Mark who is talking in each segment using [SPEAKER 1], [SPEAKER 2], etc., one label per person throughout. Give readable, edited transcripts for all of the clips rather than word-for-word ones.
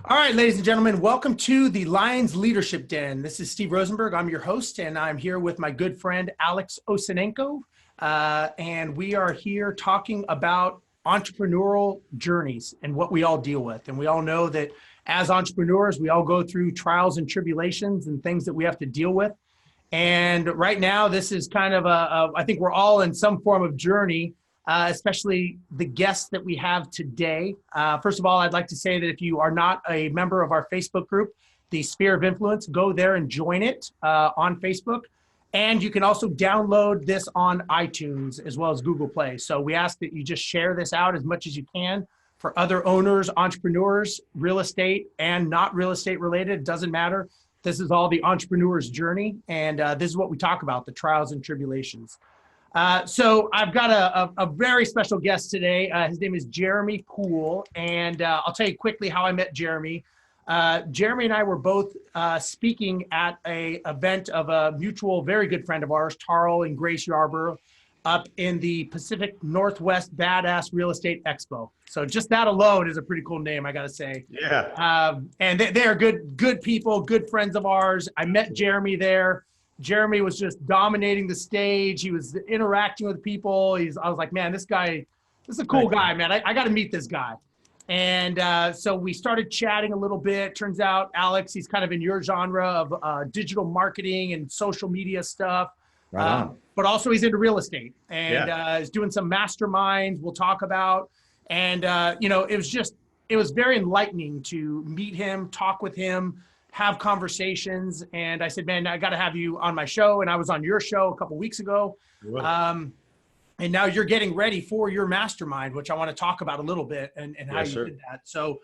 [SPEAKER 1] All right, ladies and gentlemen, welcome to the Lions Leadership Den. This is Steve Rozenberg. I'm your host, and I'm here with my good friend, Alex Osenenko. And we are here talking about entrepreneurial journeys and what we all deal with. And we all know that as entrepreneurs, we all go through trials and tribulations and things that we have to deal with. And right now, this is kind of I think we're all in some form of journey, especially the guests that we have today. First of all, I'd like to say that if you are not a member of our Facebook group, the Sphere of Influence, go there and join it on Facebook. And you can also download this on iTunes as well as Google Play. So we ask that you just share this out as much as you can for other owners, entrepreneurs, real estate and not real estate related. It doesn't matter. This is all the entrepreneur's journey. And this is what we talk about, the trials and tribulations. So I've got a very special guest today. His name is Jeramy Poole. And I'll tell you quickly how I met Jeramy. Jeramy and I were both speaking at an event of a mutual, very good friend of ours, Tarl and Grace Yarborough, up in the Pacific Northwest Badass Real Estate Expo. So just that alone is a pretty cool name, I got to say.
[SPEAKER 2] Yeah.
[SPEAKER 1] And they are good people, good friends of ours. I met Jeramy there. Jeramy was just dominating the stage. He was interacting with people. I was like, man, this is a cool guy, man. I got to meet this guy. And so we started chatting a little bit. Turns out, Alex, he's kind of in your genre of digital marketing and social media stuff.
[SPEAKER 2] Right on.
[SPEAKER 1] But also he's into real estate and is doing some masterminds we'll talk about. And, it was very enlightening to meet him, talk with him, have conversations. And I said, man, I got to have you on my show. And I was on your show a couple of weeks ago. And now you're getting ready for your mastermind, which I want to talk about a little bit and how you did that. So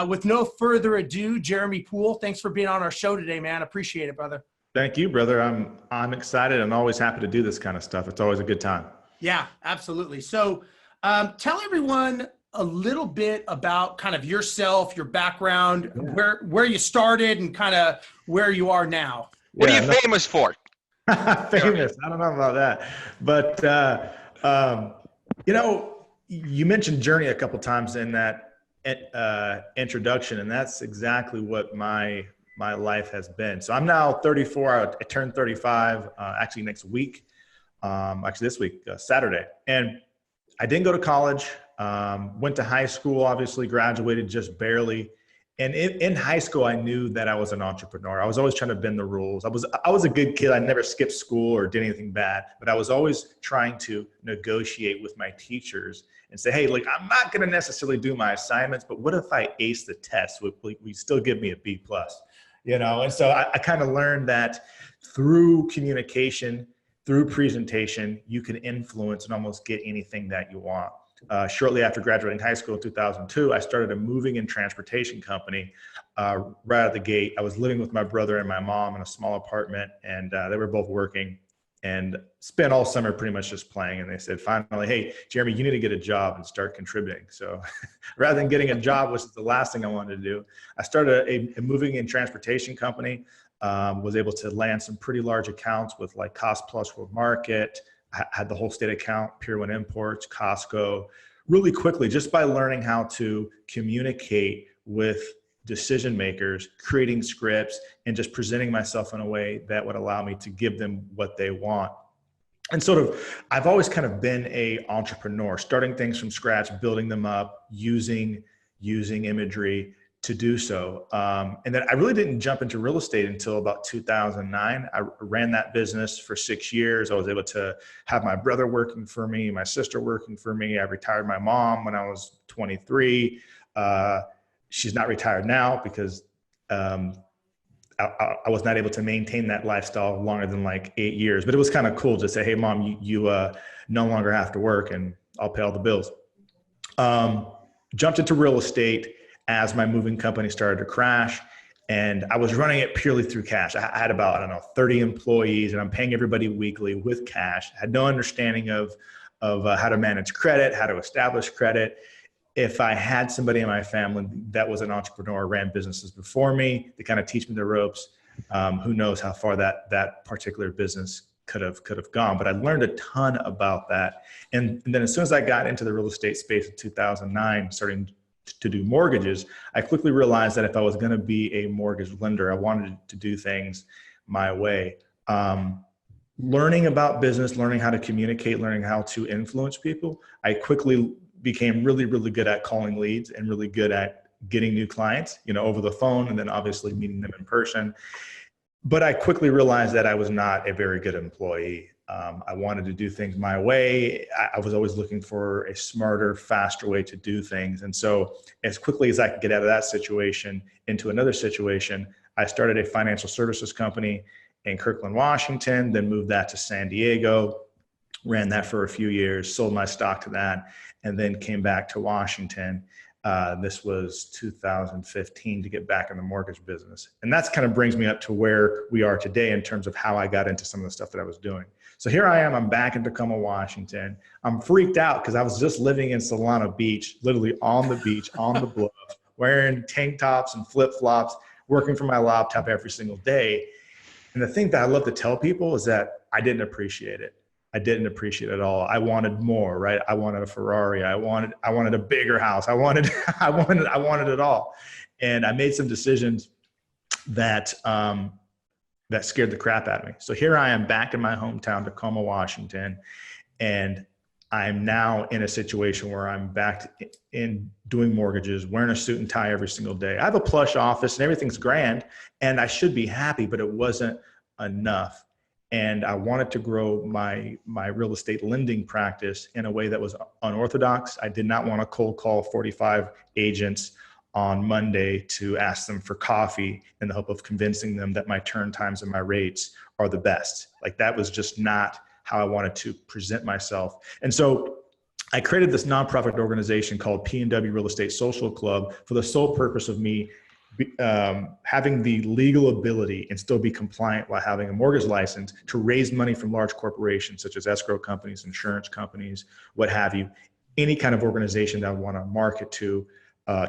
[SPEAKER 1] with no further ado, Jeramy Poole, thanks for being on our show today, man. Appreciate it, brother.
[SPEAKER 2] Thank you, brother. I'm excited and always happy to do this kind of stuff. It's always a good time.
[SPEAKER 1] Yeah, absolutely. So tell everyone a little bit about kind of yourself, your background, where you started and kind of where you are now.
[SPEAKER 3] What are you famous for?
[SPEAKER 2] Famous. I don't know about that. But, you mentioned journey a couple times in that introduction, and that's exactly what my life has been. So I'm now 34. I turned 35 actually next week, this week, Saturday. And I didn't go to college, went to high school, obviously graduated just barely. And in high school, I knew that I was an entrepreneur. I was always trying to bend the rules. I was a good kid. I never skipped school or did anything bad, but I was always trying to negotiate with my teachers and say, hey, like, I'm not going to necessarily do my assignments, but what if I ace the test? Will still give me a B+? And so I kind of learned that through communication, through presentation, you can influence and almost get anything that you want. Shortly after graduating high school in 2002, I started a moving and transportation company right out of the gate. I was living with my brother and my mom in a small apartment, and they were both working, and spent all summer pretty much just playing. And they said, finally, hey, Jeremy, you need to get a job and start contributing. So rather than getting a job, which is the last thing I wanted to do, I started a moving and transportation company, was able to land some pretty large accounts with like Cost Plus World Market. I had the whole state account, Pier 1 Imports, Costco, really quickly, just by learning how to communicate with decision makers, creating scripts, and just presenting myself in a way that would allow me to give them what they want. And I've always kind of been an entrepreneur, starting things from scratch, building them up, using imagery to do so. And then I really didn't jump into real estate until about 2009. I ran that business for 6 years. I was able to have my brother working for me, my sister working for me. I retired my mom when I was 23. She's not retired now because I was not able to maintain that lifestyle longer than like 8 years. But it was kind of cool to say, hey, mom, you no longer have to work and I'll pay all the bills. Jumped into real estate as my moving company started to crash, and I was running it purely through cash. I had about, 30 employees, and I'm paying everybody weekly with cash. I had no understanding of how to manage credit, how to establish credit. If I had somebody in my family that was an entrepreneur, ran businesses before me, they kind of teach me the ropes. Who knows how far that particular business could have gone, but I learned a ton about that. And then as soon as I got into the real estate space in 2009, starting to do mortgages, I quickly realized that if I was going to be a mortgage lender, I wanted to do things my way. Learning about business, learning how to communicate, learning how to influence people, I quickly became really, really good at calling leads and really good at getting new clients, over the phone, and then obviously meeting them in person. But I quickly realized that I was not a very good employee. I wanted to do things my way. I was always looking for a smarter, faster way to do things. And so as quickly as I could get out of that situation into another situation, I started a financial services company in Kirkland, Washington, then moved that to San Diego, ran that for a few years, sold my stock to that, and then came back to Washington. This was 2015 to get back in the mortgage business. And that's kind of brings me up to where we are today in terms of how I got into some of the stuff that I was doing. So here I am, I'm back in Tacoma, Washington. I'm freaked out because I was just living in Solana Beach, literally on the beach, on the bluff, wearing tank tops and flip-flops, working from my laptop every single day. And the thing that I love to tell people is that I didn't appreciate it. I didn't appreciate it at all. I wanted more, right? I wanted a Ferrari. I wanted a bigger house. I wanted it all. And I made some decisions that scared the crap out of me. So here I am back in my hometown, Tacoma, Washington, and I'm now in a situation where I'm back in doing mortgages, wearing a suit and tie every single day. I have a plush office and everything's grand, and I should be happy, but it wasn't enough. And I wanted to grow my real estate lending practice in a way that was unorthodox. I did not want to cold call 45 agents on Monday to ask them for coffee in the hope of convincing them that my turn times and my rates are the best. Like, that was just not how I wanted to present myself. And so I created this nonprofit organization called P&W Real Estate Social Club for the sole purpose of me having the legal ability and still be compliant while having a mortgage license to raise money from large corporations such as escrow companies, insurance companies, what have you, any kind of organization that I want to market to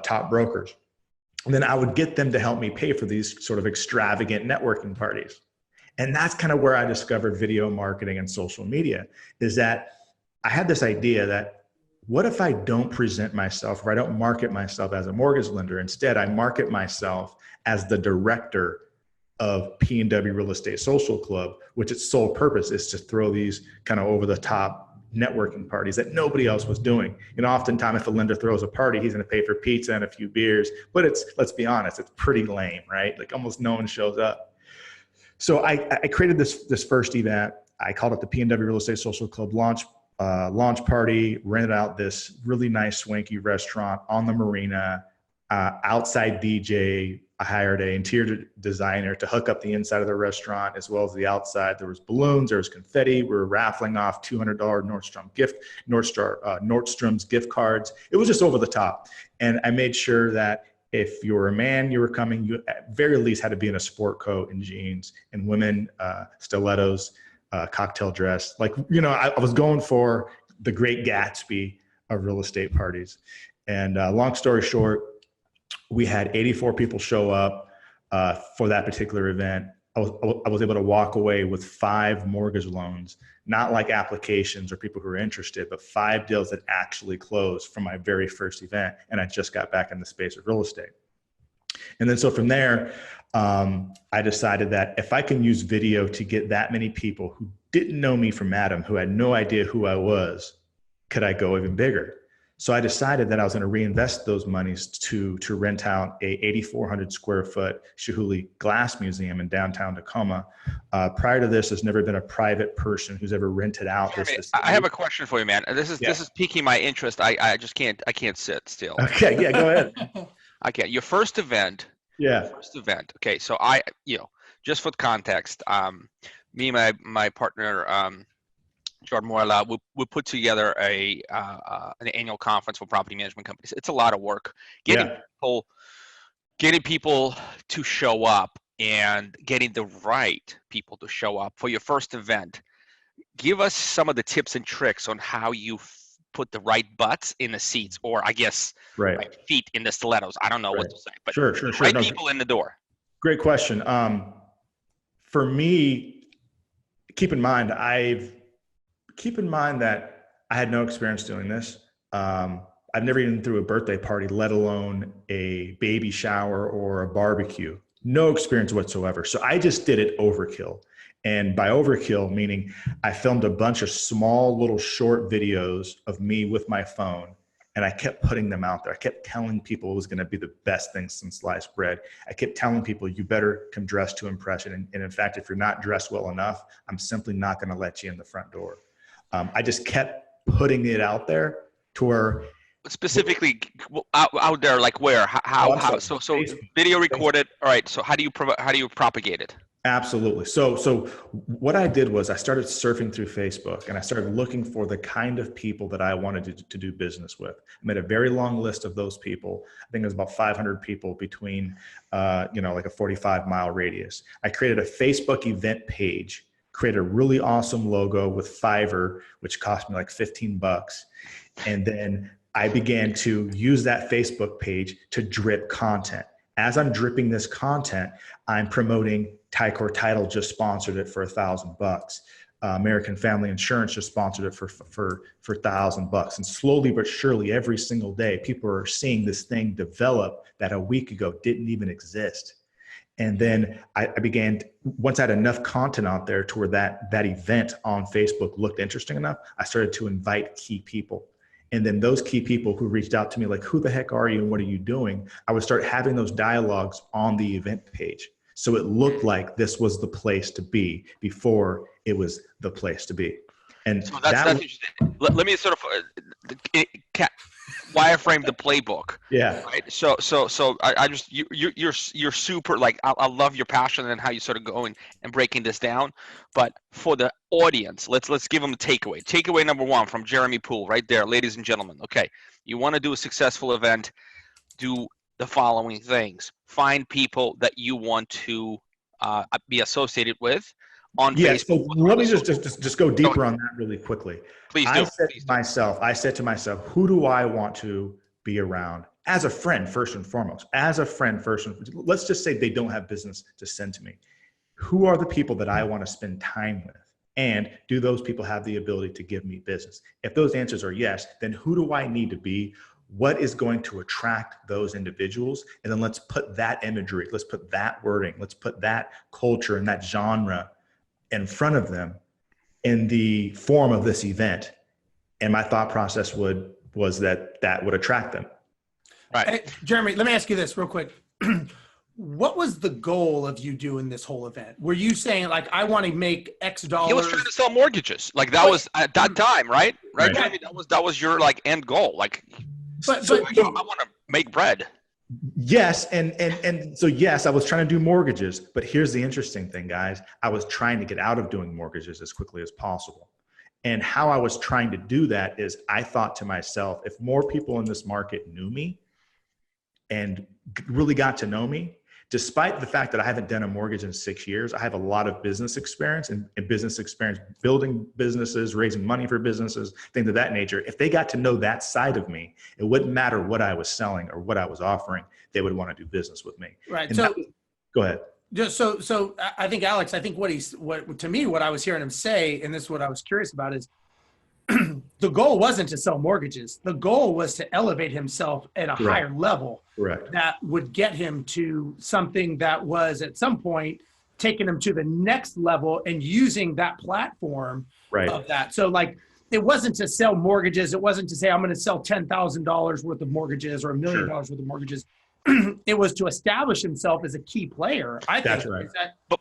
[SPEAKER 2] top brokers. And then I would get them to help me pay for these sort of extravagant networking parties. And that's kind of where I discovered video marketing and social media, is that I had this idea that what if I don't present myself, or I don't market myself as a mortgage lender? Instead, I market myself as the director of P&W Real Estate Social Club, which its sole purpose is to throw these kind of over the top networking parties that nobody else was doing. Oftentimes if a lender throws a party, he's going to pay for pizza and a few beers, but let's be honest, it's pretty lame, right? Like, almost no one shows up. So I created this first event. I called it the P&W Real Estate Social Club launch party, rented out this really nice swanky restaurant on the marina, outside DJ. I hired an interior designer to hook up the inside of the restaurant as well as the outside. There was balloons, there was confetti. We were raffling off $200 Nordstrom's gift cards. It was just over the top. And I made sure that if you were a man, you were coming, you at very least had to be in a sport coat and jeans, and women, stilettos, cocktail dress. Like, I was going for the Great Gatsby of real estate parties. And long story short, we had 84 people show up for that particular event. I was able to walk away with 5 mortgage loans, not like applications or people who were interested, but 5 deals that actually closed from my very first event. And I just got back in the space of real estate. And then so from there, I decided that if I can use video to get that many people who didn't know me from Adam, who had no idea who I was, could I go even bigger? So I decided that I was going to reinvest those monies to rent out a 8,400 square foot Chihuly glass museum in downtown Tacoma. Prior to this, there's never been a private person who's ever rented out
[SPEAKER 3] Jeremy,
[SPEAKER 2] this.
[SPEAKER 3] I have a question for you, man. This is piquing my interest. I just can't sit still.
[SPEAKER 2] Okay, yeah, go ahead.
[SPEAKER 3] I can't. Your first event.
[SPEAKER 2] Yeah.
[SPEAKER 3] Okay, so just for context, me and my partner, Jordan Morla, we put together an annual conference for property management companies. It's a lot of work getting people to show up and getting the right people to show up for your first event. Give us some of the tips and tricks on how you put the right butts in the seats, or I guess right feet in the stilettos. I don't know what to say, but
[SPEAKER 2] sure.
[SPEAKER 3] Right people in the door.
[SPEAKER 2] Great question. For me, keep in mind that I had no experience doing this. I I've never even threw a birthday party, let alone a baby shower or a barbecue. No experience whatsoever. So I just did it overkill. And by overkill, meaning I filmed a bunch of small little short videos of me with my phone, and I kept putting them out there. I kept telling people it was going to be the best thing since sliced bread. I kept telling people, you better come dressed to impress. And in fact, if you're not dressed well enough, I'm simply not going to let you in the front door. I just kept putting it out there to where,
[SPEAKER 3] specifically out there, like where, how so video recorded. All right, so how do you propagate it?
[SPEAKER 2] Absolutely. So what I did was I started surfing through Facebook, and I started looking for the kind of people that I wanted to do business with. I made a very long list of those people. I think it was about 500 people between, like a 45-mile radius. I created a Facebook event page, created a really awesome logo with Fiverr, which cost me like $15. And then I began to use that Facebook page to drip content. As I'm dripping this content, I'm promoting Title just sponsored it for $1,000. American Family Insurance just sponsored it for $1,000. And slowly but surely, every single day, people are seeing this thing develop that a week ago didn't even exist. And then I began, once I had enough content out there to where that event on Facebook looked interesting enough, I started to invite key people. And then those key people who reached out to me, like, who the heck are you and what are you doing? I would start having those dialogues on the event page. So it looked like this was the place to be before it was the place to be. And
[SPEAKER 3] so that's interesting. Let me sort of wireframe the playbook.
[SPEAKER 2] Yeah.
[SPEAKER 3] Right. So I just you're super, like, I love your passion and how you sort of go and breaking this down. But for the audience, let's give them a takeaway. Takeaway number one from Jeramy Poole, right there, ladies and gentlemen. Okay, you want to do a successful event, do the following things. Find people that you want to be associated with on Facebook.
[SPEAKER 2] So let me just go deeper on that really quickly.
[SPEAKER 3] Please do.
[SPEAKER 2] I said to myself, who do I want to be around as a friend, first and foremost? Let's just say they don't have business to send to me. Who are the people that I want to spend time with? And do those people have the ability to give me business? If those answers are yes, then who do I need to be? What is going to attract those individuals? And then let's put that imagery, let's put that wording, let's put that culture and that genre in front of them in the form of this event. And my thought process was that would attract them.
[SPEAKER 3] Right.
[SPEAKER 1] Hey, Jeramy, let me ask you this real quick. What was the goal of you doing this whole event? Were you saying, like, I want to make X dollars?
[SPEAKER 3] He was trying to sell mortgages. Like, that was at that time, right? Right. Jeremy, that was your, like, end goal. Like, I want to make bread.
[SPEAKER 2] Yes. And so, yes, I was trying to do mortgages, but here's the interesting thing, guys. I was trying to get out of doing mortgages as quickly as possible. And how I was trying to do that is I thought to myself, if more people in this market knew me and really got to know me, despite the fact that I haven't done a mortgage in 6 years, I have a lot of business experience and business experience building businesses, raising money for businesses, things of that nature. If they got to know that side of me, it wouldn't matter what I was selling or what I was offering. They would want to do business with me.
[SPEAKER 1] Right.
[SPEAKER 2] And
[SPEAKER 1] so
[SPEAKER 2] go ahead.
[SPEAKER 1] Just so I think, Alex, I think what I was hearing him say, and this is what I was curious about, is the goal wasn't to sell mortgages. The goal was to elevate himself at a higher level.
[SPEAKER 2] Correct.
[SPEAKER 1] That would get him to something that was at some point taking him to the next level and using that platform of that. So, like, it wasn't to sell mortgages. It wasn't to say, I'm going to sell $10,000 worth of mortgages or $1 million worth of mortgages. It was to establish himself as a key player. I think
[SPEAKER 2] that's right.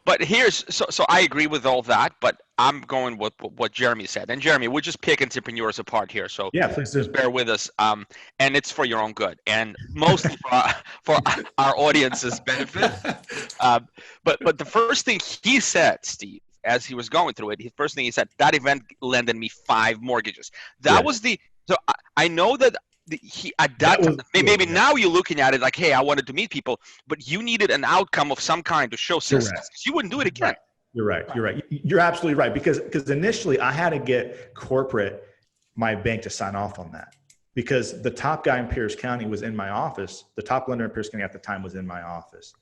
[SPEAKER 3] But here's so I agree with all that, but I'm going with what Jeremy said. And Jeremy, we're just picking entrepreneurs apart here, so
[SPEAKER 2] yeah, please do.
[SPEAKER 3] Bear with us. And it's for your own good, and mostly for our audience's benefit. But the first thing he said, Steve, as he was going through it, the first thing he said, that event landed me 5 mortgages. That was so I know that. Maybe now you're looking at it like, hey, I wanted to meet people, but you needed an outcome of some kind to show success. You wouldn't do it again.
[SPEAKER 2] Right. You're right. You're absolutely right. Because initially I had to get my bank to sign off on that, because the top guy in Pierce County was in my office. The top lender in Pierce County at the time was in my office,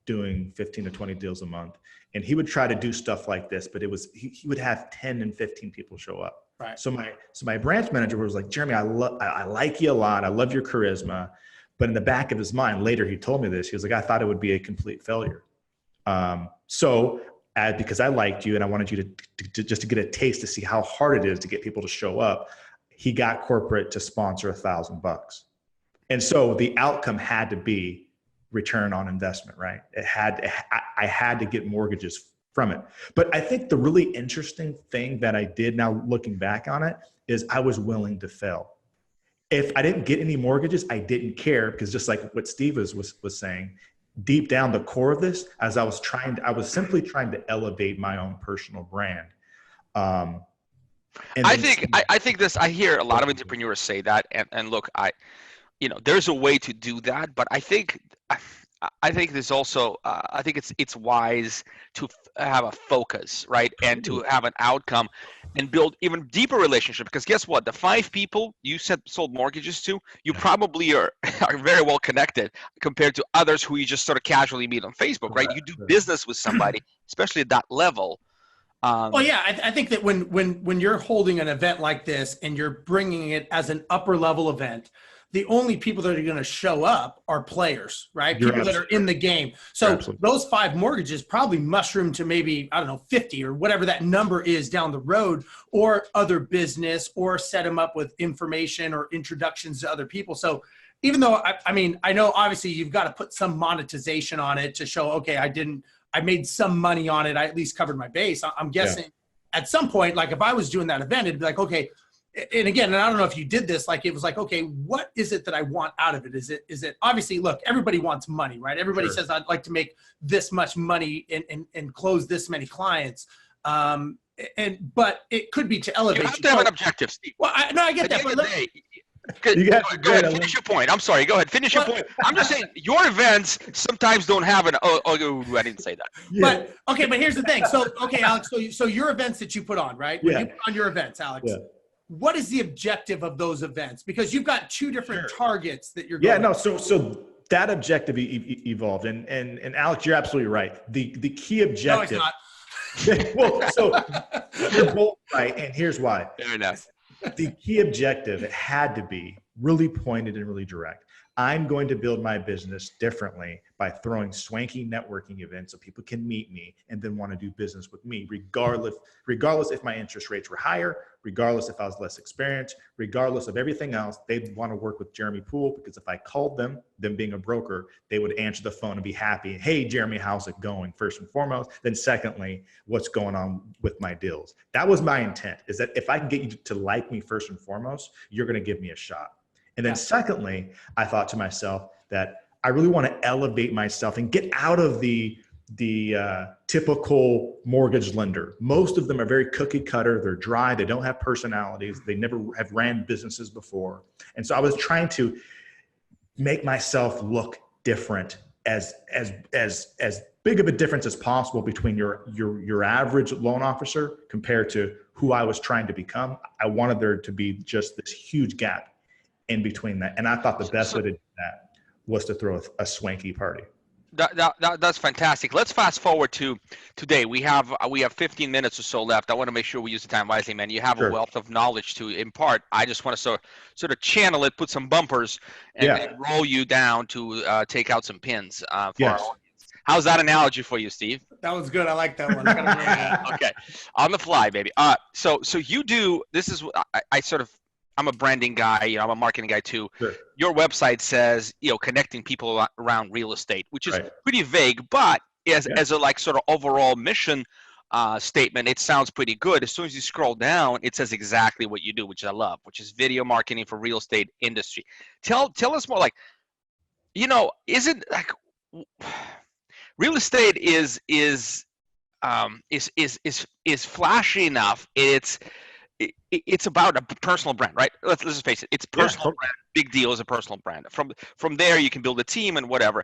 [SPEAKER 2] doing 15 to 20 deals a month. And he would try to do stuff like this, but he would have 10 and 15 people show up.
[SPEAKER 1] Right.
[SPEAKER 2] So my branch manager was like, Jeremy, I like you a lot. I love your charisma. But in the back of his mind, later he told me this. He was like, I thought it would be a complete failure. Because I liked you and I wanted you to just to get a taste to see how hard it is to get people to show up, he got corporate to sponsor $1,000. And so the outcome had to be return on investment, right? I had to get mortgages from it. But I think the really interesting thing that I did now looking back on it is I was willing to fail. If I didn't get any mortgages, I didn't care, because just like what Steve was saying, deep down the core of this, as I was simply trying to elevate my own personal brand.
[SPEAKER 3] I think this, I hear a lot of entrepreneurs say that, and look, there's a way to do that, but I think there's also, I think it's wise to have a focus, right? And to have an outcome and build even deeper relationship, because guess what? The 5 people you sold mortgages to, you probably are very well connected compared to others who you just sort of casually meet on Facebook, right? You do business with somebody, especially at that level.
[SPEAKER 1] Well, yeah, I think that when you're holding an event like this and you're bringing it as an upper level event, the only people that are going to show up are players, right? People that are in the game. So those 5 mortgages probably mushroom to maybe, 50 or whatever that number is down the road, or other business, or set them up with information or introductions to other people. So even though, I know obviously you've got to put some monetization on it to show, okay, I made some money on it. I at least covered my base. I'm guessing at some point, like if I was doing that event, it'd be like, okay, and again, and I don't know if you did this, like it was like, okay, what is it that I want out of it? Is it obviously, look, everybody wants money, right? Everybody says, I'd like to make this much money and close this many clients. But it could be to elevate.
[SPEAKER 3] You have to have an objective, Steve.
[SPEAKER 1] Well, I get that.
[SPEAKER 3] But go ahead, finish your point. I'm sorry. Go ahead, finish your point. I'm just saying your events sometimes don't have I didn't say that.
[SPEAKER 1] But okay, but here's the thing. So, okay, Alex, so your events that you put on, right? When you put on your events, Alex, what is the objective of those events? Because you've got 2 different targets that you're going
[SPEAKER 2] so that objective evolved. And Alex, you're absolutely right. The key objective.
[SPEAKER 1] No, it's not.
[SPEAKER 2] Well, so you're both right, and here's why.
[SPEAKER 3] Very nice.
[SPEAKER 2] The key objective, it had to be really pointed and really direct. I'm going to build my business differently by throwing swanky networking events so people can meet me and then want to do business with me, regardless if my interest rates were higher, regardless if I was less experienced, regardless of everything else. They'd want to work with Jeramy Poole, because if I called them being a broker, they would answer the phone and be happy. Hey, Jeremy, how's it going? First and foremost. Then secondly, what's going on with my deals? That was my intent, is that if I can get you to like me first and foremost, you're going to give me a shot. And then secondly, I thought to myself that I really want to elevate myself and get out of the typical mortgage lender. Most of them are very cookie cutter. They're dry. They don't have personalities. They never have ran businesses before. And so I was trying to make myself look different, as big of a difference as possible between your average loan officer compared to who I was trying to become. I wanted there to be just this huge gap in between that. And I thought the best way to do that was to throw a swanky party.
[SPEAKER 3] That's fantastic. Let's fast forward to today. We have 15 minutes or so left. I want to make sure we use the time wisely, man. You have a wealth of knowledge to impart. I just want to sort of channel it, put some bumpers, and roll you down to take out some pins for our audience. How's that analogy for you, Steve?
[SPEAKER 1] That was good. I like that one.
[SPEAKER 3] Okay, on the fly, baby. So you do. This is I'm a branding guy, I'm a marketing guy too.
[SPEAKER 2] Sure.
[SPEAKER 3] Your website says, connecting people around real estate, which is pretty vague, but as a like sort of overall mission statement, it sounds pretty good. As soon as you scroll down, it says exactly what you do, which I love, which is video marketing for real estate industry. Tell us more, like, isn't like real estate is flashy enough. It's about a personal brand, right? Let's just face it. It's personal brand. Big deal is a personal brand. From there, you can build a team and whatever.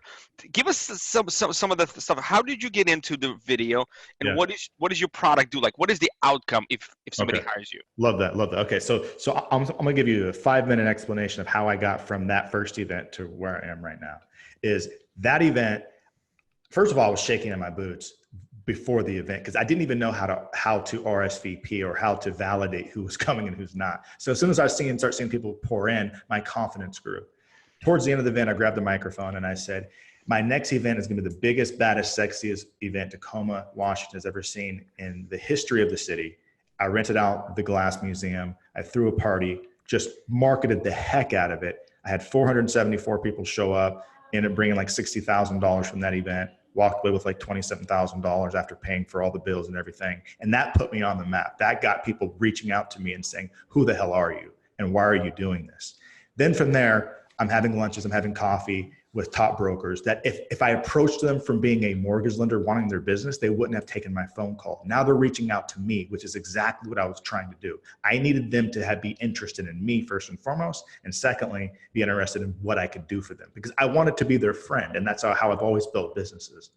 [SPEAKER 3] Give us some of the stuff. How did you get into the video, and what does your product do? Like, what is the outcome if somebody hires you?
[SPEAKER 2] Love that. Okay, so I'm gonna give you a 5-minute explanation of how I got from that first event to where I am right now. Is that event, first of all, I was shaking in my boots before the event because I didn't even know how to RSVP or how to validate who was coming and who's not. So as soon as I start seeing people pour in, my confidence grew. Towards the end of the event, I grabbed the microphone and I said, my next event is going to be the biggest, baddest, sexiest event Tacoma, Washington has ever seen in the history of the city. I rented out the Glass Museum. I threw a party, just marketed the heck out of it. I had 474 people show up, ended up bringing like $60,000 from that event, walked away with like $27,000 after paying for all the bills and everything. And that put me on the map. That got people reaching out to me and saying, who the hell are you? And why are you doing this? Then from there, I'm having lunches, I'm having coffee with top brokers that if I approached them from being a mortgage lender wanting their business, they wouldn't have taken my phone call. Now they're reaching out to me, which is exactly what I was trying to do. I needed them to be interested in me first and foremost, and secondly, be interested in what I could do for them because I wanted to be their friend, and that's how I've always built businesses.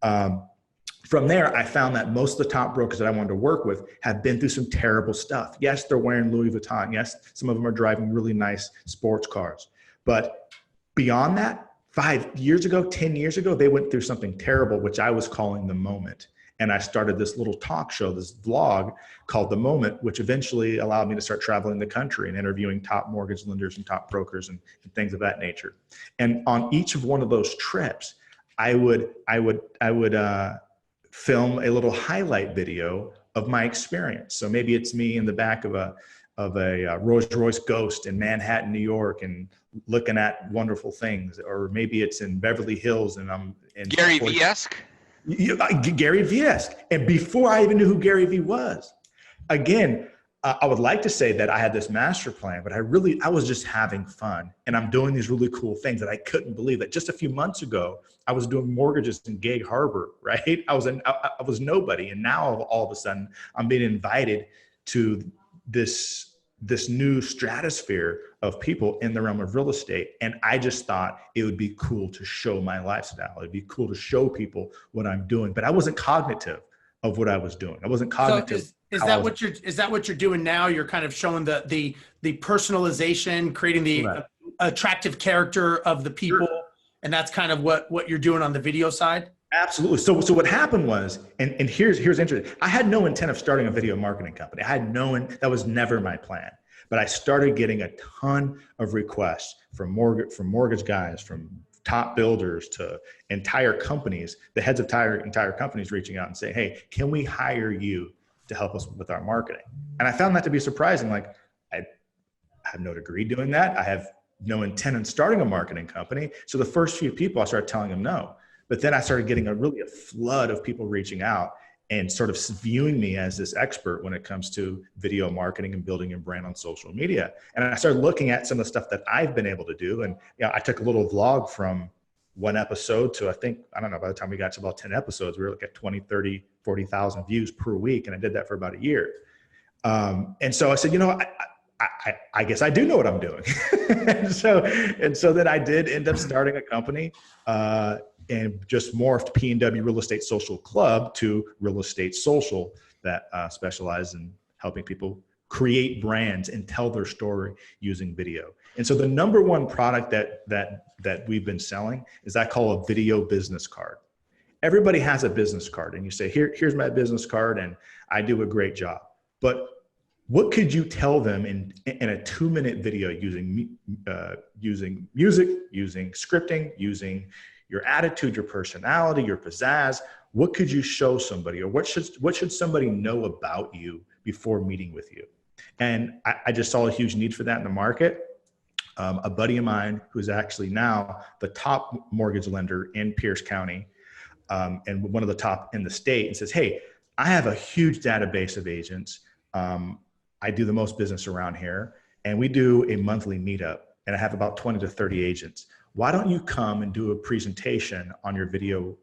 [SPEAKER 2] From there, I found that most of the top brokers that I wanted to work with have been through some terrible stuff. Yes, they're wearing Louis Vuitton. Yes, some of them are driving really nice sports cars. But beyond that, 5 years ago, 10 years ago, they went through something terrible, which I was calling The Moment. And I started this little talk show, this vlog called The Moment, which eventually allowed me to start traveling the country and interviewing top mortgage lenders and top brokers and things of that nature. And on each of one of those trips, I would film a little highlight video of my experience. So maybe it's me in the back of a Rolls Royce Ghost in Manhattan, New York, and looking at wonderful things, or maybe it's in Beverly Hills and I'm in
[SPEAKER 3] Gary Vee-esque.
[SPEAKER 2] Gary Vee-esque. And before I even knew who Gary Vee was, again, I would like to say that I had this master plan, but I was just having fun, and I'm doing these really cool things that I couldn't believe that just a few months ago I was doing mortgages in Gig Harbor, right? I was nobody, and now all of a sudden I'm being invited to this new stratosphere of people in the realm of real estate. And I just thought it would be cool to show my lifestyle. It'd be cool to show people what I'm doing, but I wasn't cognitive of what I was doing. I wasn't cognitive.
[SPEAKER 1] So is that what you're doing now? You're kind of showing the personalization, creating the
[SPEAKER 2] Right.
[SPEAKER 1] Attractive character of the people. Sure. And that's kind of what you're doing on the video side?
[SPEAKER 2] Absolutely. So what happened was, and here's interesting. I had no intent of starting a video marketing company. That was never my plan. But I started getting a ton of requests from mortgage guys, from top builders to entire companies, the heads of entire companies reaching out and saying, hey, can we hire you to help us with our marketing? And I found that to be surprising. Like, I have no degree doing that. I have no intent in starting a marketing company. So the first few people, I started telling them no. But then I started getting a flood of people reaching out and sort of viewing me as this expert when it comes to video marketing and building your brand on social media. And I started looking at some of the stuff that I've been able to do. And I took a little vlog from one episode to, I don't know, by the time we got to about 10 episodes, we were looking at 20, 30, 40,000 views per week. And I did that for about a year. And so I said, I guess I do know what I'm doing. and so then I did end up starting a company, and just morphed P&W Real Estate Social Club to Real Estate Social, that specializes in helping people create brands and tell their story using video. And so the number one product that we've been selling is I call a video business card. Everybody has a business card, and you say, here's my business card, and I do a great job. But what could you tell them in a 2-minute video using music, using scripting, using your attitude, your personality, your pizzazz? What could you show somebody, or what should somebody know about you before meeting with you? And I just saw a huge need for that in the market. A buddy of mine who's actually now the top mortgage lender in Pierce County, and one of the top in the state, and says, hey, I have a huge database of agents. I do the most business around here, and we do a monthly meetup, and I have about 20 to 30 agents. Why don't you come and do a presentation on your video,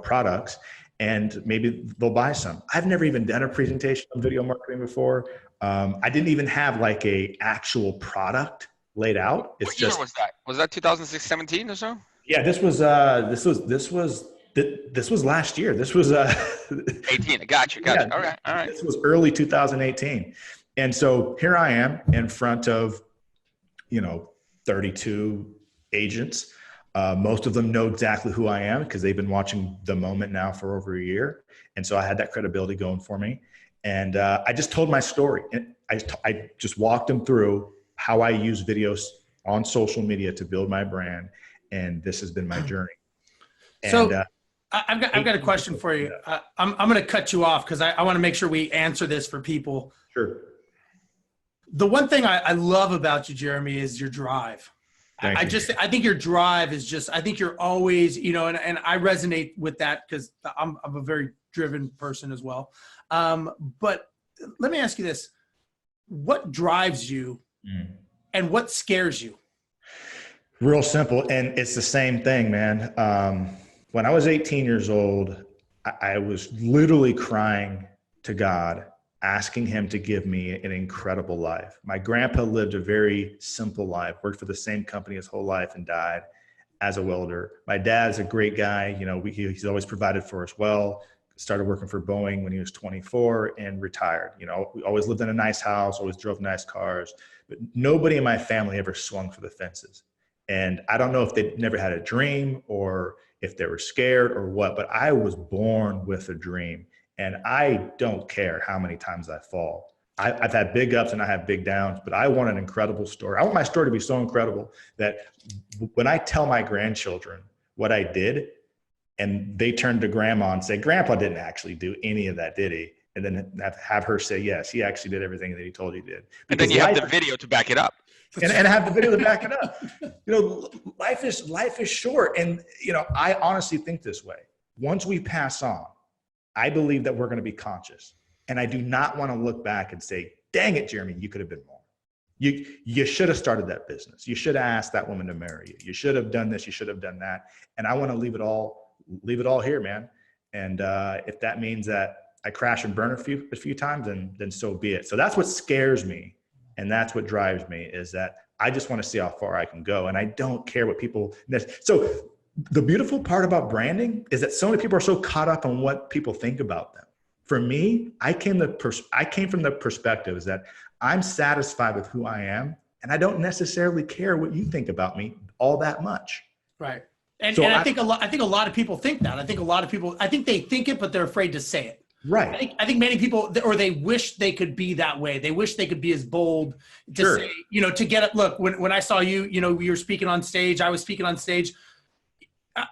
[SPEAKER 2] products, and maybe they'll buy some. I've never even done a presentation on video marketing before. I didn't even have like a actual product laid out.
[SPEAKER 3] What year was that? Was that 2016, 17 or so?
[SPEAKER 2] Yeah, this was last year. This was
[SPEAKER 3] 18. Gotcha. Yeah, all right.
[SPEAKER 2] This was early 2018. And so here I am in front of, 32 agents. Most of them know exactly who I am because they've been watching The Moment now for over a year. And so I had that credibility going for me. And I just told my story. And I just walked them through how I use videos on social media to build my brand. And this has been my journey.
[SPEAKER 1] So
[SPEAKER 2] And
[SPEAKER 1] I've got a question for you. I'm going to cut you off because I want to make sure we answer this for people.
[SPEAKER 2] Sure.
[SPEAKER 1] The one thing I love about you, Jeramy, is your drive. I think your drive is just, I think you're always, you know, and I resonate with that because I'm a very driven person as well. But let me ask you this. What drives you and what scares you?
[SPEAKER 2] Real simple. And it's the same thing, man. When I was 18 years old, I was literally crying to God, asking him to give me an incredible life. My grandpa lived a very simple life, worked for the same company his whole life and died as a welder. My dad's a great guy. You know, he's always provided for us well. Started working for Boeing when he was 24 and retired. You know, we always lived in a nice house, always drove nice cars, but nobody in my family ever swung for the fences. And I don't know if they never had a dream or if they were scared or what, but I was born with a dream. And I don't care how many times I fall. I've had big ups and I have big downs, but I want an incredible story. I want my story to be so incredible that when I tell my grandchildren what I did and they turn to grandma and say, Grandpa didn't actually do any of that, did he? And then have her say, yes, he actually did everything that he told he did.
[SPEAKER 3] And then you have the video to back it up.
[SPEAKER 2] And have the video to back it up. You know, life is short. And, you know, I honestly think this way. Once we pass on, I believe that we're going to be conscious. And I do not want to look back and say, dang it, Jeremy, you could have been more. You should have started that business. You should have asked that woman to marry you. You should have done this. You should have done that. And I want to leave it all here, man. And if that means that I crash and burn a few times, then so be it. So that's what scares me. And that's what drives me, is that I just want to see how far I can go. And I don't care what people. So the beautiful part about branding is that so many people are so caught up on what people think about them. For me, I came from the perspective is that I'm satisfied with who I am, and I don't necessarily care what you think about me all that much.
[SPEAKER 1] Right. And I think a lot of people think that. I think they think it, but they're afraid to say it.
[SPEAKER 2] Right.
[SPEAKER 1] I think many people, or they wish they could be that way. They wish they could be as bold to say, you know, to get it. Look, when I saw you, you know, you were speaking on stage, I was speaking on stage.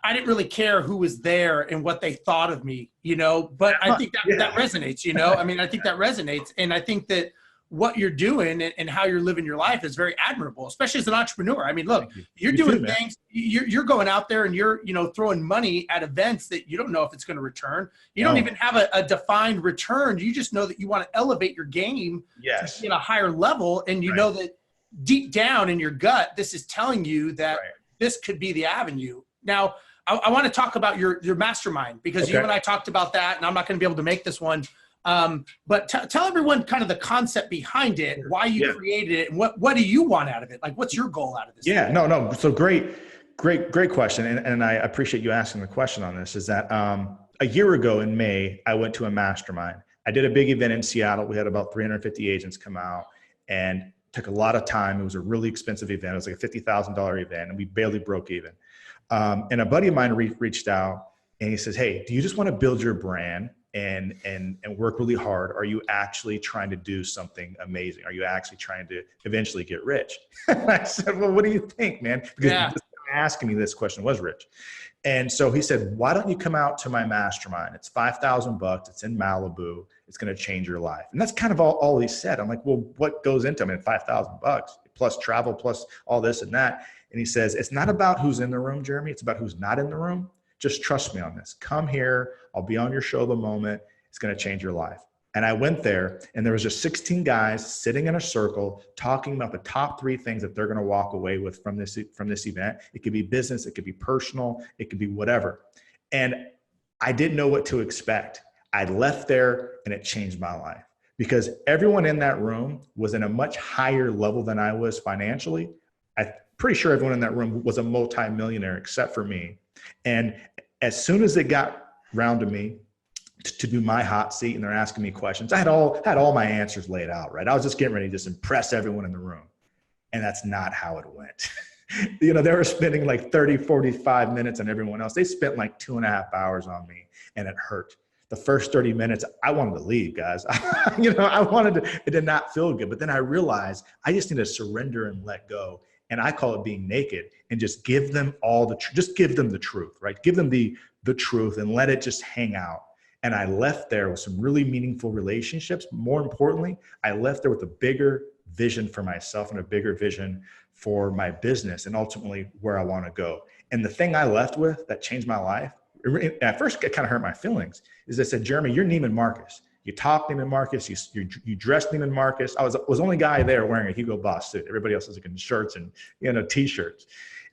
[SPEAKER 1] I didn't really care who was there and what they thought of me, you know, but I think that resonates, you know, I mean, I think that resonates. And I think that what you're doing and how you're living your life is very admirable, especially as an entrepreneur. I mean, look, you're doing things, you're going out there and you're, you know, throwing money at events that you don't know if it's going to return. You don't even have a defined return. You just know that you want to elevate your game to be at a higher level. And you know that deep down in your gut, this is telling you that this could be the avenue. Now, I want to talk about your mastermind, because you and I talked about that, and I'm not going to be able to make this one. But tell everyone kind of the concept behind it, why you created it, and what do you want out of it? Like, what's your goal out of this?
[SPEAKER 2] Yeah, no. So great question. And I appreciate you asking the question on this. Is that a year ago in May, I went to a mastermind. I did a big event in Seattle. We had about 350 agents come out, and took a lot of time. It was a really expensive event. It was like a $50,000 event, and we barely broke even. And a buddy of mine reached out, and he says, hey, do you just want to build your brand and work really hard? Are you actually trying to do something amazing? Are you actually trying to eventually get rich? And I said, well, what do you think, man? Because this guy asking me this question was rich. And so he said, why don't you come out to my mastermind? It's $5,000. It's in Malibu. It's going to change your life. And that's kind of all he said. I'm like, well, what goes into it? I mean, $5,000 plus travel, plus all this and that. And he says, it's not about who's in the room, Jeremy. It's about who's not in the room. Just trust me on this. Come here. I'll be on your show the moment. It's going to change your life. And I went there, and there was just 16 guys sitting in a circle talking about the top 3 things that they're going to walk away with from this event. It could be business. It could be personal. It could be whatever. And I didn't know what to expect. I left there, and it changed my life, because everyone in that room was in a much higher level than I was financially. I'm pretty sure everyone in that room was a multi-millionaire except for me. And as soon as it got round to me to do my hot seat, and they're asking me questions, I had all my answers laid out, right? I was just getting ready to just impress everyone in the room. And that's not how it went. You know, they were spending like 30, 45 minutes on everyone else. They spent like 2.5 hours on me, and it hurt. The first 30 minutes, I wanted to leave, guys. You know, it did not feel good. But then I realized I just need to surrender and let go. And I call it being naked, and just give them just give them the truth, right? Give them the truth and let it just hang out. And I left there with some really meaningful relationships. More importantly, I left there with a bigger vision for myself and a bigger vision for my business and ultimately where I want to go. And the thing I left with that changed my life, at first it kind of hurt my feelings, is they said, Jeramy, you're Neiman Marcus. You talk Neiman Marcus, you dress Neiman Marcus. I was the only guy there wearing a Hugo Boss suit. Everybody else was like in shirts and, you know, t-shirts.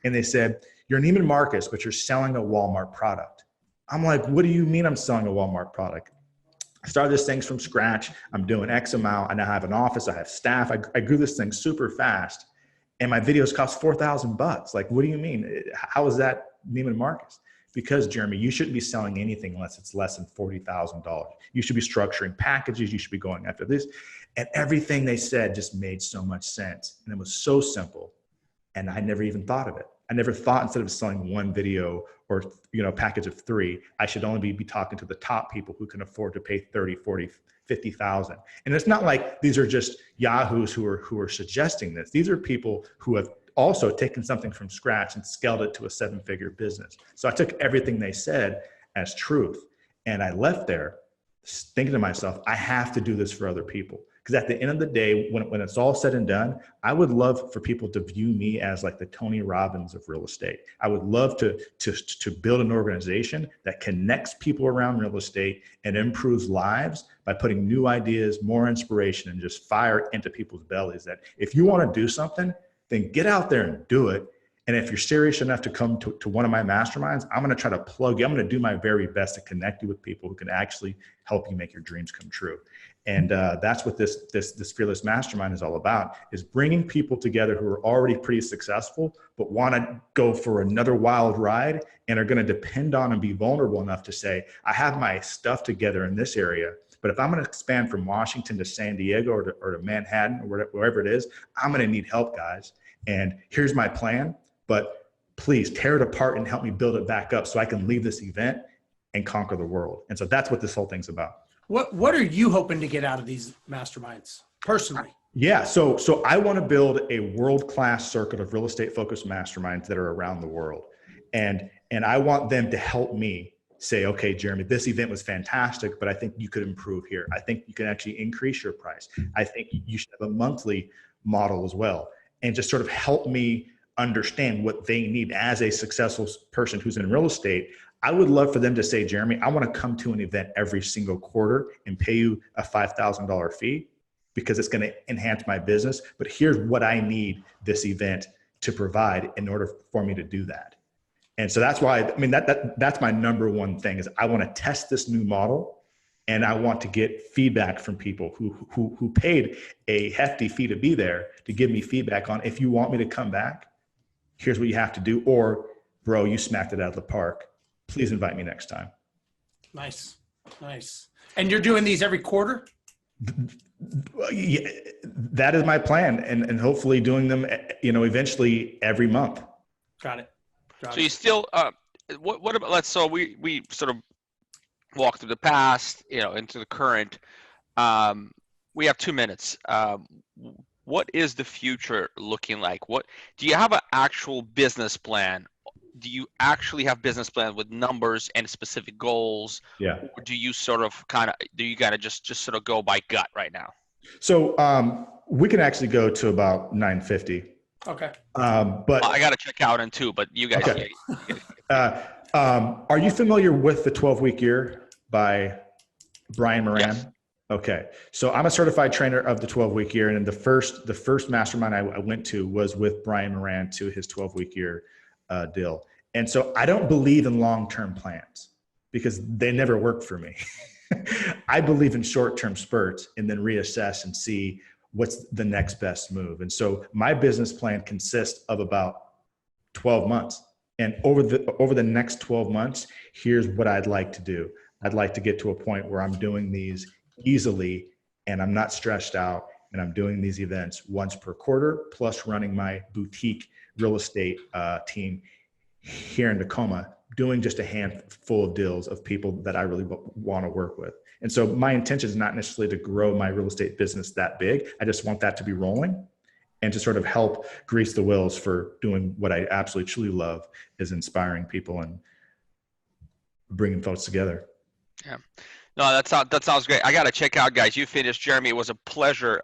[SPEAKER 2] And they said, you're Neiman Marcus, but you're selling a Walmart product. I'm like, what do you mean I'm selling a Walmart product? I started this thing from scratch. I'm doing X amount. I now have an office. I have staff. I grew this thing super fast. And my videos cost $4,000. Like, what do you mean? How is that Neiman Marcus? Because, Jeremy, you shouldn't be selling anything unless it's less than $40,000. You should be structuring packages. You should be going after this. And everything they said just made so much sense. And it was so simple. And I never even thought of it. I never thought, instead of selling one video or, you know, a package of 3, I should only be talking to the top people who can afford to pay 30, 40, 50,000. And it's not like these are just yahoos who are suggesting this. These are people who have also taken something from scratch and scaled it to a 7-figure business. So I took everything they said as truth. And I left there thinking to myself, I have to do this for other people. Because at the end of the day, when it's all said and done, I would love for people to view me as like the Tony Robbins of real estate. I would love to build an organization that connects people around real estate and improves lives by putting new ideas, more inspiration, and just fire into people's bellies. That if you want to do something, then get out there and do it. And if you're serious enough to come to one of my masterminds, I'm going to try to plug you. I'm going to do my very best to connect you with people who can actually help you make your dreams come true. And that's what this Fearless Mastermind is all about, is bringing people together who are already pretty successful, but want to go for another wild ride and are going to depend on and be vulnerable enough to say, I have my stuff together in this area, but if I'm going to expand from Washington to San Diego or to Manhattan or wherever it is, I'm going to need help, guys. And here's my plan, but please tear it apart and help me build it back up so I can leave this event and conquer the world. And so that's what this whole thing's about.
[SPEAKER 1] What are you hoping to get out of these masterminds personally?
[SPEAKER 2] Yeah, so I want to build a world-class circuit of real estate focused masterminds that are around the world. And I want them to help me say, okay, Jeremy, this event was fantastic, but I think you could improve here. I think you can actually increase your price. I think you should have a monthly model as well. And just sort of help me understand what they need as a successful person who's in real estate. I would love for them to say, Jeremy, I want to come to an event every single quarter and pay you a $5,000 fee because it's going to enhance my business. But here's what I need this event to provide in order for me to do that. And so that's why, I mean, that's my number one thing, is I want to test this new model, and I want to get feedback from people who paid a hefty fee to be there, to give me feedback on, if you want me to come back, here's what you have to do, or bro, you smacked it out of the park. Please invite me next time.
[SPEAKER 1] Nice. And you're doing these every quarter?
[SPEAKER 2] Yeah, that is my plan, and hopefully doing them, you know, eventually every month.
[SPEAKER 1] Got it.
[SPEAKER 3] So you still, what about, so we sort of walk through the past, you know, into the current. We have 2 minutes. What is the future looking like? What do you have an actual business plan? Do you actually have business plan with numbers and specific goals?
[SPEAKER 2] Yeah.
[SPEAKER 3] Or do you sort of just sort of go by gut right now?
[SPEAKER 2] So we can actually go to about 950.
[SPEAKER 1] Okay.
[SPEAKER 2] But
[SPEAKER 3] I got to check out in 2, but you guys.
[SPEAKER 2] Okay. Are you familiar with the 12-week year by Brian Moran?
[SPEAKER 3] Yes.
[SPEAKER 2] Okay. So I'm a certified trainer of the 12-week year. And the first mastermind I went to was with Brian Moran to his 12-week year deal. And so I don't believe in long-term plans because they never work for me. I believe in short-term spurts and then reassess and see what's the next best move. And so my business plan consists of about 12 months. And over the next 12 months, here's what I'd like to do. I'd like to get to a point where I'm doing these easily and I'm not stressed out, and I'm doing these events once per quarter, plus running my boutique real estate team here in Tacoma, doing just a handful of deals of people that I really want to work with. And so my intention is not necessarily to grow my real estate business that big. I just want that to be rolling and to sort of help grease the wheels for doing what I absolutely truly love, is inspiring people and bringing folks together.
[SPEAKER 3] Yeah. No, that sounds great. I got to check out, guys. You finished, Jeremy. It was a pleasure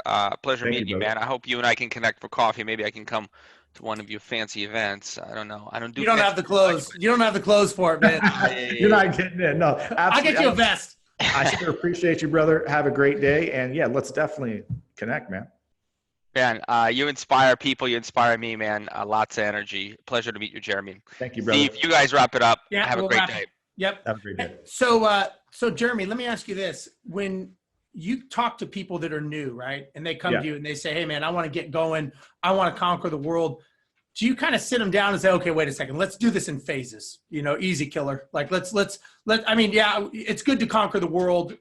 [SPEAKER 3] meeting you, man. I hope you and I can connect for coffee. Maybe I can come to one of your fancy events. I don't know. You
[SPEAKER 1] don't have the clothes. You don't have the clothes for it, man.
[SPEAKER 2] You're not getting it. No, absolutely.
[SPEAKER 1] I'll get you a vest.
[SPEAKER 2] I sure appreciate you, brother. Have a great day. And yeah, let's definitely connect, man.
[SPEAKER 3] Man, you inspire people. You inspire me, man. Lots of energy. Pleasure to meet you, Jeremy.
[SPEAKER 2] Thank you, brother.
[SPEAKER 3] Steve, you guys wrap it up.
[SPEAKER 1] Yeah,
[SPEAKER 3] have a great day.
[SPEAKER 1] Yep.
[SPEAKER 2] Have a great day.
[SPEAKER 1] So Jeremy, let me ask you this. When you talk to people that are new, right? And they come to you and they say, hey man, I want to get going. I want to conquer the world. Do you kind of sit them down and say, okay, wait a second, let's do this in phases, easy killer. Like I mean, yeah, it's good to conquer the world,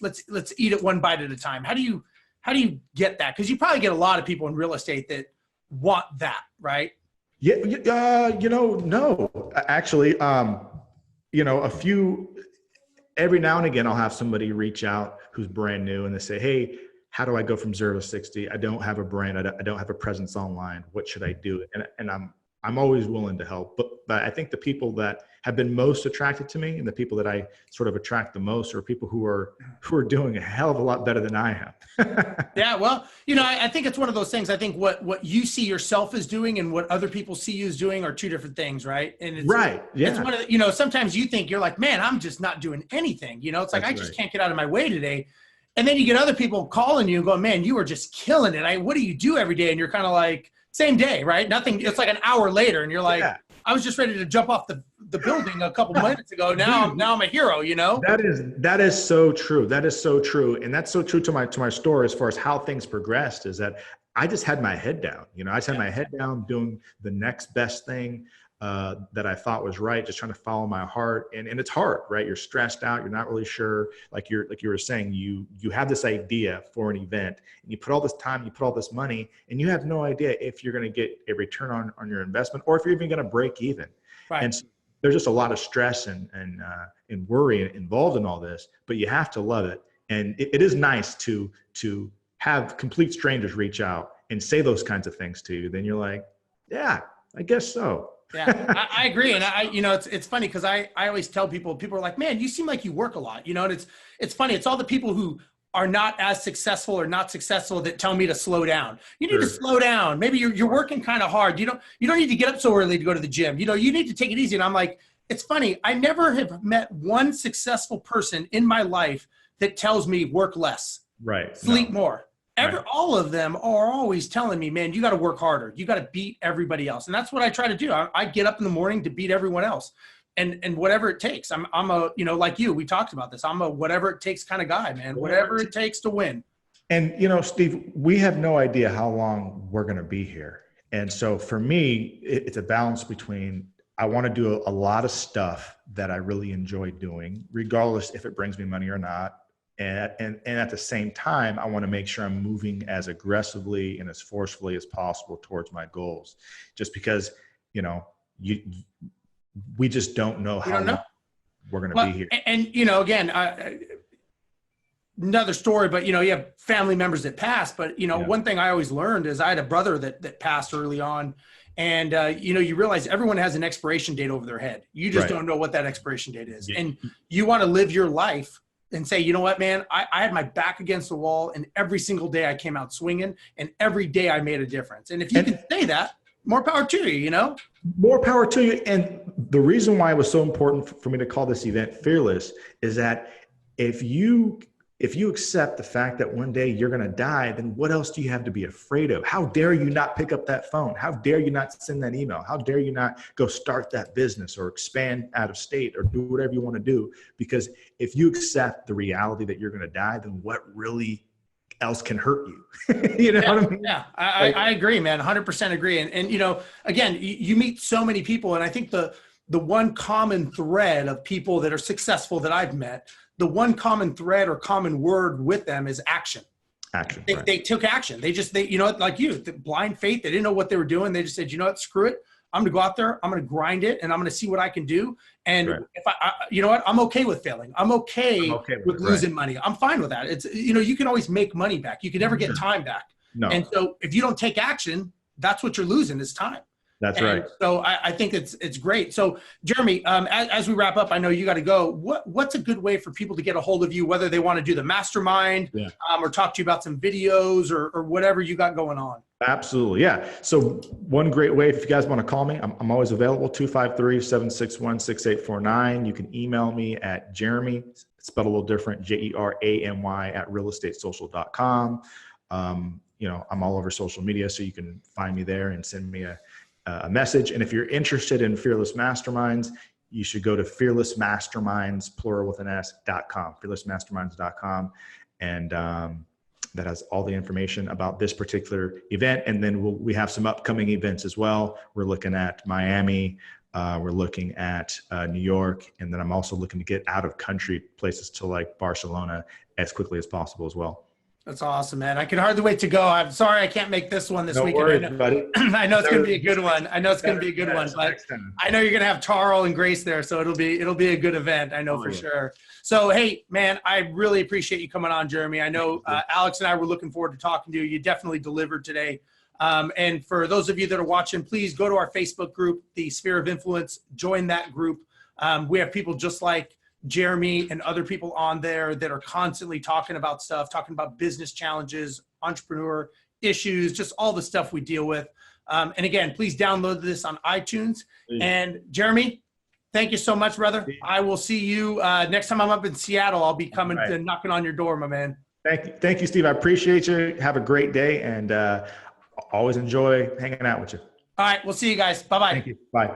[SPEAKER 1] let's eat it one bite at a time. How do you get that? Cause you probably get a lot of people in real estate that want that, right?
[SPEAKER 2] Yeah. No, actually, every now and again, I'll have somebody reach out who's brand new and they say, hey, how do I go from 0 to 60? I don't have a brand. I don't have a presence online. What should I do? And I'm always willing to help. But I think the people that have been most attracted to me and the people that I sort of attract the most are people who are doing a hell of a lot better than I am.
[SPEAKER 1] Yeah. Well, I think it's one of those things. I think what you see yourself as doing and what other people see you as doing are two different things. Right. And it's,
[SPEAKER 2] right. Yeah.
[SPEAKER 1] It's one of the, sometimes you think you're like, man, I'm just not doing anything. It's like, I just can't get out of my way today. And then you get other people calling you and going, man, you are just killing it. What do you do every day? And you're kind of like, same day, right? Nothing. It's like an hour later. And you're like, I was just ready to jump off the building a couple minutes ago. Now I'm a hero,
[SPEAKER 2] That is so true. That is so true. And that's so true to my story as far as how things progressed, is that I just had my head down. I just had my head down doing the next best thing that I thought was right, just trying to follow my heart. And it's hard, right? You're stressed out. You're not really sure. Like you were saying, you have this idea for an event and you put all this time, you put all this money, and you have no idea if you're going to get a return on your investment or if you're even going to break even.
[SPEAKER 1] Right.
[SPEAKER 2] And so there's just a lot of stress and worry involved in all this, but you have to love it. And it is nice to have complete strangers reach out and say those kinds of things to you. Then you're like, yeah, I guess so.
[SPEAKER 1] Yeah, I agree. And it's funny because I always tell people are like, man, you seem like you work a lot, and it's funny. It's all the people who are not as successful or not successful that tell me to slow down. You need to slow down. Maybe you're working kind of hard. You don't need to get up so early to go to the gym. You need to take it easy. And I'm like, it's funny. I never have met one successful person in my life that tells me work less,
[SPEAKER 2] right?
[SPEAKER 1] Sleep more. All of them are always telling me, man, you got to work harder. You got to beat everybody else. And that's what I try to do. I get up in the morning to beat everyone else and whatever it takes. I'm a, like you, we talked about this. I'm a whatever it takes kind of guy, man, whatever it takes to win.
[SPEAKER 2] And, Steve, we have no idea how long we're going to be here. And so for me, it's a balance between, I want to do a lot of stuff that I really enjoy doing, regardless if it brings me money or not. And at the same time, I want to make sure I'm moving as aggressively and as forcefully as possible towards my goals, just because, we just don't know how long we're going to be here.
[SPEAKER 1] And, again, another story, but, you have family members that passed. But, one thing I always learned is I had a brother that passed early on. And, you realize everyone has an expiration date over their head. You just don't know what that expiration date is. Yeah. And you want to live your life and say, you know what, man, I had my back against the wall and every single day I came out swinging and every day I made a difference. And if you can say that, more power to you,
[SPEAKER 2] More power to you. And the reason why it was so important for me to call this event Fearless is that if you accept the fact that one day you're going to die, then what else do you have to be afraid of? How dare you not pick up that phone? How dare you not send that email? How dare you not go start that business or expand out of state or do whatever you want to do? Because if you accept the reality that you're going to die, then what really else can hurt you? What I mean?
[SPEAKER 1] Yeah, I agree, man. 100% agree. And again, you meet so many people. And I think the one common thread of people that are successful that I've met, the one common thread or common word with them is action.
[SPEAKER 2] Action.
[SPEAKER 1] They took action. They, you know, like you, the blind faith, they didn't know what they were doing. They just said, you know what, screw it. I'm going to go out there. I'm going to grind it and I'm going to see what I can do. And if you know what, I'm okay with failing. I'm okay with losing money. I'm fine with that. It's, you know, you can always make money back. You can never get time back.
[SPEAKER 2] No.
[SPEAKER 1] And so if you don't take action, that's what you're losing is time.
[SPEAKER 2] That's right.
[SPEAKER 1] So I think it's great. So Jeramy, as we wrap up, I know you got to go. What's a good way for people to get a hold of you, whether they want to do the mastermind or talk to you about some videos or whatever you got going on?
[SPEAKER 2] Absolutely. Yeah. So one great way, if you guys want to call me, I'm always available, 253-761-6849. You can email me at Jeramy, spelled a little different, Jeramy at realestatesocial.com. You know, I'm all over social media, so you can find me there and send me a message. And if you're interested in Fearless Masterminds, you should go to fearlessmasterminds, plural with an S.com, fearlessmasterminds.com. And that has all the information about this particular event. And then we have some upcoming events as well. We're looking at Miami. We're looking at New York. And then I'm also looking to get out of country places to like Barcelona as quickly as possible as well.
[SPEAKER 1] That's awesome, man. I can hardly wait to go. I'm sorry I can't make this one this weekend.
[SPEAKER 2] Worries, buddy.
[SPEAKER 1] I know it's going to be a good one. I know it's going to be a good one, but I know you're going to have Tarl and Grace there, so it'll be a good event. I know for sure. So, hey, man, I really appreciate you coming on, Jeramy. I know Alex and I were looking forward to talking to you. You definitely delivered today. And for those of you that are watching, please go to our Facebook group, The Sphere of Influence. Join that group. We have people just like Jeramy and other people on there that are constantly talking about stuff, talking about business challenges, entrepreneur issues, just all the stuff we deal with. And again, please download this on iTunes. And Jeramy, thank you so much, brother. I will see you next time I'm up in Seattle. I'll be coming and knocking on your door, my man.
[SPEAKER 2] Thank you, Steve. I appreciate you. Have a great day, and always enjoy hanging out with you.
[SPEAKER 1] All right. We'll see you guys. Bye-bye.
[SPEAKER 2] Thank you. Bye.